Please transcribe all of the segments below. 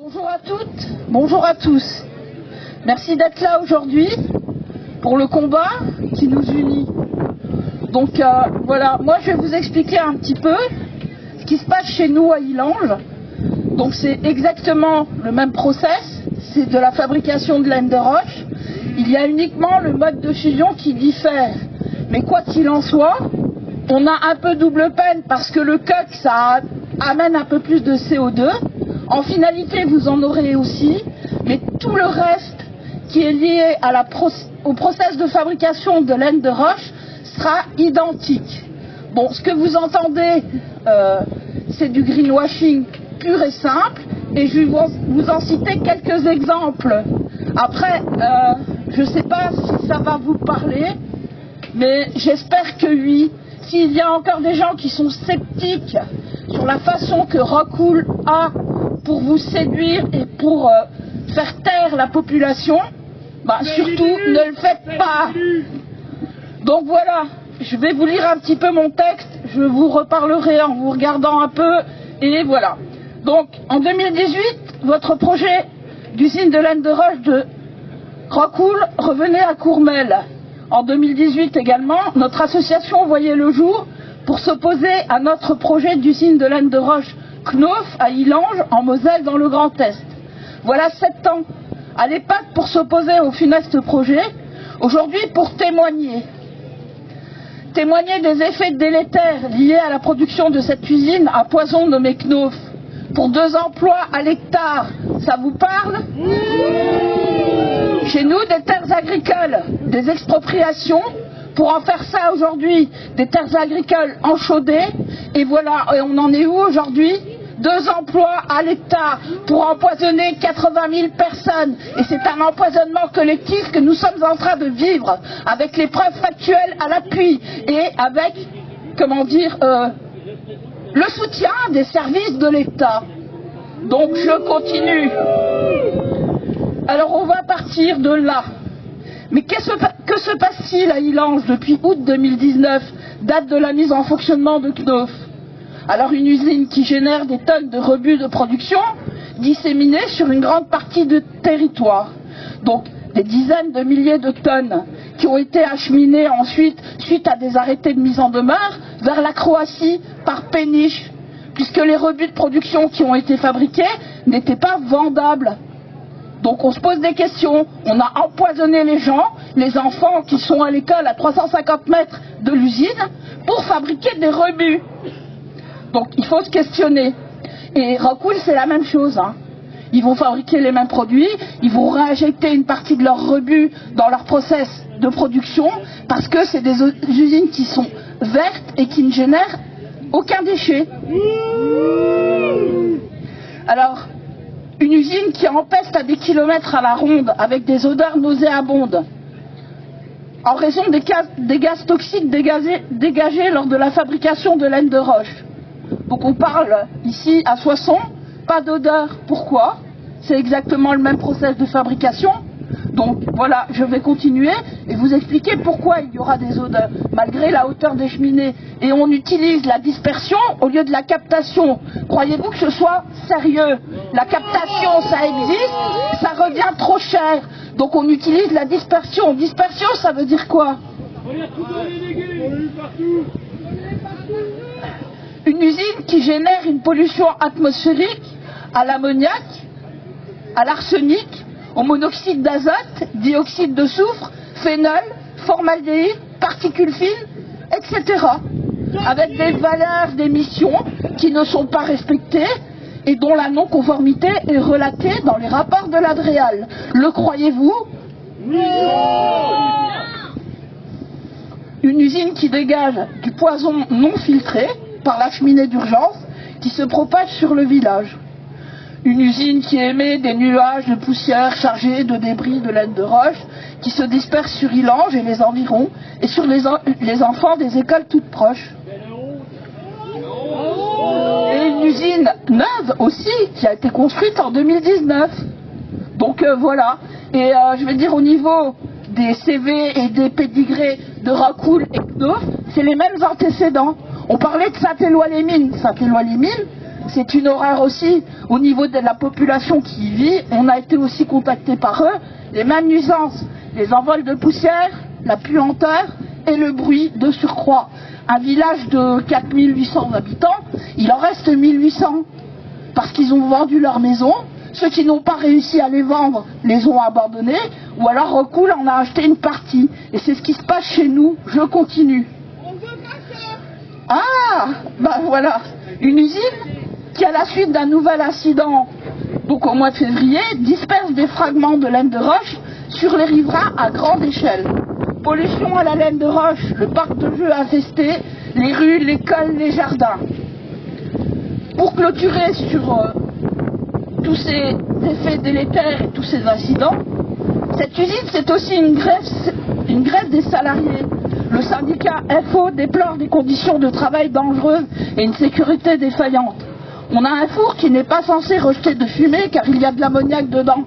Bonjour à toutes, bonjour à tous. Merci d'être là aujourd'hui pour le combat qui nous unit. Donc voilà, moi je vais vous expliquer un petit peu ce qui se passe chez nous à Illange. Donc c'est exactement le même process, c'est de la fabrication de laine de roche. Il y a uniquement le mode de fusion qui diffère. Mais quoi qu'il en soit, on a un peu double peine parce que le coq, ça amène un peu plus de CO2. En finalité, vous en aurez aussi, mais tout le reste qui est lié à au process de fabrication de laine de roche sera identique. Bon, ce que vous entendez, c'est du greenwashing pur et simple, et je vais vous en citer quelques exemples. Après, je ne sais pas si ça va vous parler, mais j'espère que oui. S'il y a encore des gens qui sont sceptiques sur la façon que Rockwool a pour vous séduire et pour faire taire la population, bah, surtout ne le faites pas. Donc voilà, je vais vous lire un petit peu mon texte, je vous reparlerai en vous regardant un peu, et voilà. Donc en 2018, votre projet d'usine de laine de roche de Rockwool revenait à Courmel. En 2018 également, notre association voyait le jour pour s'opposer à notre projet d'usine de laine de roche Knof à Illange, en Moselle, dans le Grand Est. Voilà 7 ans à l'EPAC pour s'opposer au funeste projet, aujourd'hui pour témoigner des effets délétères liés à la production de cette usine à poison nommée Knof. Pour 2 emplois à l'hectare, ça vous parle? Chez nous, des terres agricoles, des expropriations, pour en faire ça aujourd'hui, des terres agricoles enchaudées, et voilà, et on en est où aujourd'hui? 2 emplois à l'hectare pour empoisonner 80 000 personnes, et c'est un empoisonnement collectif que nous sommes en train de vivre, avec les preuves factuelles à l'appui, et avec, comment dire, le soutien des services de l'État. Donc je continue. Alors on va partir de là. Mais que se passe-t-il à Illange depuis août 2019, date de la mise en fonctionnement de Knof? Alors une usine qui génère des tonnes de rebuts de production disséminés sur une grande partie du territoire. Donc des dizaines de milliers de tonnes qui ont été acheminées ensuite, suite à des arrêtés de mise en demeure, vers la Croatie par péniche, puisque les rebuts de production qui ont été fabriqués n'étaient pas vendables. Donc on se pose des questions, on a empoisonné les gens, les enfants qui sont à l'école à 350 mètres de l'usine, pour fabriquer des rebuts. Donc il faut se questionner. Et Rockwool, c'est la même chose, hein. Ils vont fabriquer les mêmes produits, ils vont réinjecter une partie de leurs rebuts dans leur process de production, parce que c'est des usines qui sont vertes et qui ne génèrent aucun déchet. Alors, une usine qui empeste à des kilomètres à la ronde, avec des odeurs nauséabondes, en raison des gaz toxiques dégagés lors de la fabrication de laine de roche. Donc on parle ici à Soissons, pas d'odeur. Pourquoi? C'est exactement le même process de fabrication. Donc voilà, je vais continuer et vous expliquer pourquoi il y aura des odeurs, malgré la hauteur des cheminées. Et on utilise la dispersion au lieu de la captation. Croyez-vous que ce soit sérieux? La captation, ça existe, ça revient trop cher. Donc on utilise la dispersion. Dispersion, ça veut dire quoi? Une usine qui génère une pollution atmosphérique à l'ammoniac, à l'arsenic, au monoxyde d'azote, dioxyde de soufre, phénol, formaldéhyde, particules fines, etc. Avec des valeurs d'émission qui ne sont pas respectées et dont la non-conformité est relatée dans les rapports de l'Adréal. Le croyez-vous? Une usine qui dégage du poison non filtré par la cheminée d'urgence qui se propage sur le village. Une usine qui émet des nuages de poussière chargés de débris de laine de roche qui se dispersent sur Illange et les environs et sur les enfants des écoles toutes proches. Et une usine neuve aussi qui a été construite en 2019. Donc voilà. Et je vais dire au niveau des CV et des pédigrés de Rockwool et Knof, c'est les mêmes antécédents. On parlait de Saint-Éloi-les-Mines. Saint-Éloi-les-Mines, c'est une horreur aussi au niveau de la population qui y vit. On a été aussi contacté par eux. Les mêmes nuisances, les envols de poussière, la puanteur et le bruit de surcroît. Un village de 4800 habitants, il en reste 1800 parce qu'ils ont vendu leur maison. Ceux qui n'ont pas réussi à les vendre les ont abandonnés, ou alors Rockwool en a acheté une partie. Et c'est ce qui se passe chez nous. Je continue. Ah, ben voilà, une usine qui, à la suite d'un nouvel incident, donc au mois de février, disperse des fragments de laine de roche sur les riverains à grande échelle. Pollution à la laine de roche, le parc de jeux infesté, les rues, l'école, les jardins. Pour clôturer sur tous ces effets délétères et tous ces incidents, cette usine, c'est aussi une grève des salariés. Le syndicat FO déplore des conditions de travail dangereuses et une sécurité défaillante. On a un four qui n'est pas censé rejeter de fumée car il y a de l'ammoniac dedans.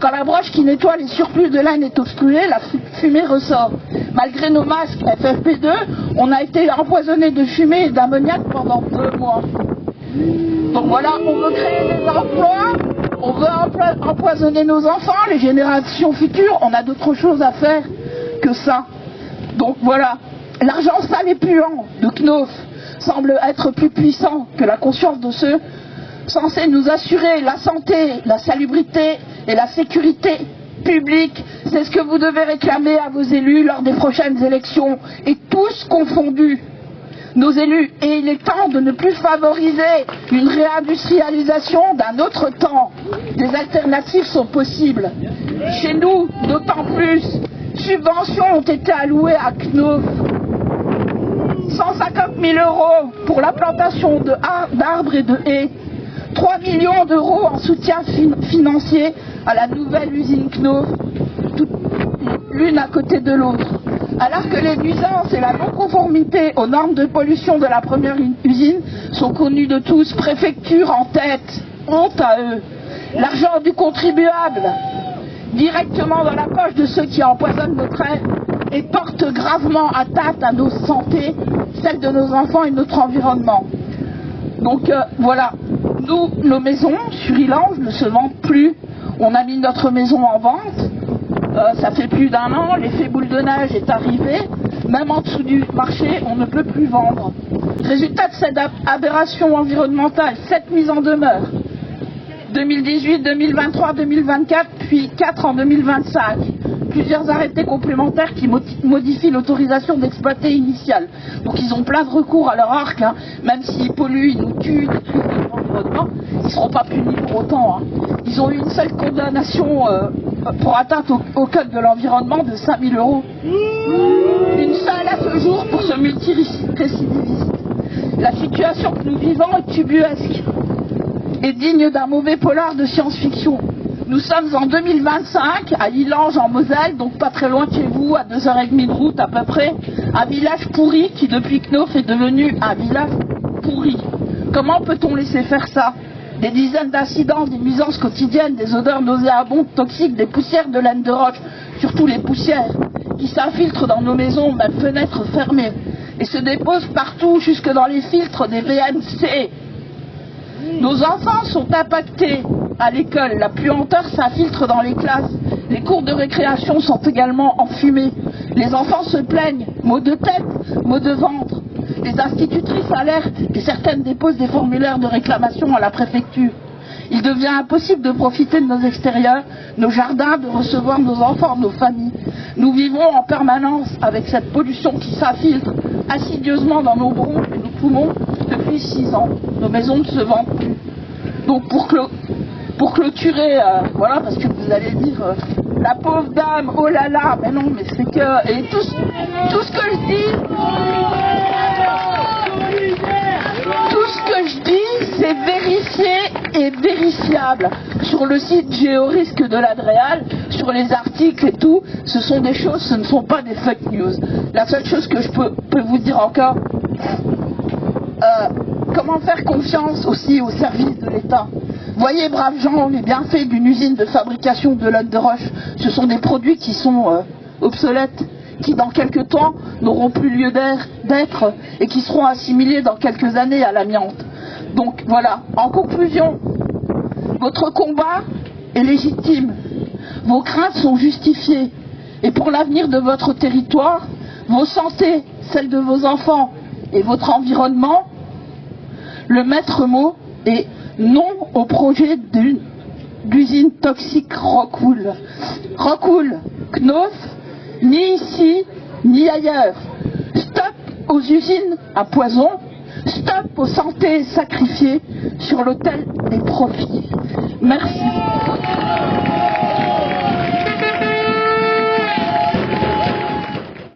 Quand la broche qui nettoie les surplus de laine est obstruée, la fumée ressort. Malgré nos masques FFP2, on a été empoisonné de fumée et d'ammoniac pendant 2 mois. Donc voilà, on veut créer des emplois, on veut empoisonner nos enfants, les générations futures, on a d'autres choses à faire que ça. Donc voilà, l'argent sale et puant de Knof semble être plus puissant que la conscience de ceux censés nous assurer la santé, la salubrité et la sécurité publique. C'est ce que vous devez réclamer à vos élus lors des prochaines élections, et tous confondus. Nos élus, et il est temps de ne plus favoriser une réindustrialisation d'un autre temps. Des alternatives sont possibles. Chez nous, d'autant plus. Subventions ont été allouées à Knof. 150 000 € pour la plantation d'arbres et de haies. 3 millions d'euros en soutien financier à la nouvelle usine Knof, l'une à côté de l'autre. Alors que les nuisances et la non-conformité aux normes de pollution de la première usine sont connues de tous, préfecture en tête, honte à eux. L'argent du contribuable, directement dans la poche de ceux qui empoisonnent notre air et portent gravement atteinte à nos santé, celle de nos enfants et notre environnement. Donc voilà, nous, nos maisons sur Illange ne se vendent plus. On a mis notre maison en vente. Ça fait plus d'1 an, l'effet boule de neige est arrivé, même en dessous du marché, on ne peut plus vendre. Résultat de cette aberration environnementale, 7 mises en demeure, 2018, 2023, 2024, puis 4 en 2025. Plusieurs arrêtés complémentaires qui modifient l'autorisation d'exploiter initiale. Donc ils ont plein de recours à leur arc, hein. Même s'ils polluent, ils nous tuent, détruisent notre environnement, ils ne seront pas punis pour autant. Hein. Ils ont eu une seule condamnation pour atteinte au code de l'environnement de 5 000 €. Une seule à ce jour pour ce multirécidiviste. La situation que nous vivons est ubuesque et digne d'un mauvais polar de science-fiction. Nous sommes en 2025, à Illange en Moselle, donc pas très loin de chez vous, à 2h30 de route à peu près. Un village pourri qui depuis Knof est devenu un village pourri. Comment peut-on laisser faire ça? Des dizaines d'incidents, des nuisances quotidiennes, des odeurs nauséabondes, toxiques, des poussières de laine de roche, surtout les poussières, qui s'infiltrent dans nos maisons, même fenêtres fermées, et se déposent partout, jusque dans les filtres des VNC. Nos enfants sont impactés à l'école, la puanteur s'infiltre dans les classes, les cours de récréation sont également enfumés, les enfants se plaignent, maux de tête, maux de ventre, les institutrices alertent et certaines déposent des formulaires de réclamation à la préfecture. Il devient impossible de profiter de nos extérieurs, nos jardins, de recevoir nos enfants, nos familles. Nous vivons en permanence avec cette pollution qui s'infiltre insidieusement dans nos bronches et nos poumons depuis 6 ans. Nos maisons ne se vendent plus. Donc pour clôturer, voilà, parce que vous allez dire, la pauvre dame, oh là là, mais non, mais c'est que... Et tout ce que je dis... Tout ce que je dis, c'est vérifié et vérifiable. Sur le site Géorisque de l'Adréal, sur les articles et tout, ce sont des choses, ce ne sont pas des fake news. La seule chose que je peux vous dire encore, comment faire confiance aussi au service de l'État. Voyez, braves gens, les bienfaits d'une usine de fabrication de laine de roche, ce sont des produits qui sont obsolètes, qui dans quelques temps n'auront plus lieu d'être et qui seront assimilés dans quelques années à l'amiante. Donc voilà, en conclusion, votre combat est légitime, vos craintes sont justifiées, et pour l'avenir de votre territoire, vos santé, celle de vos enfants et votre environnement, le maître mot est non au projet d'usine toxique Rockwool. Rockwool, Knauf, ni ici, ni ailleurs. Stop aux usines à poison, stop aux santé sacrifiées sur l'autel des profits. Merci.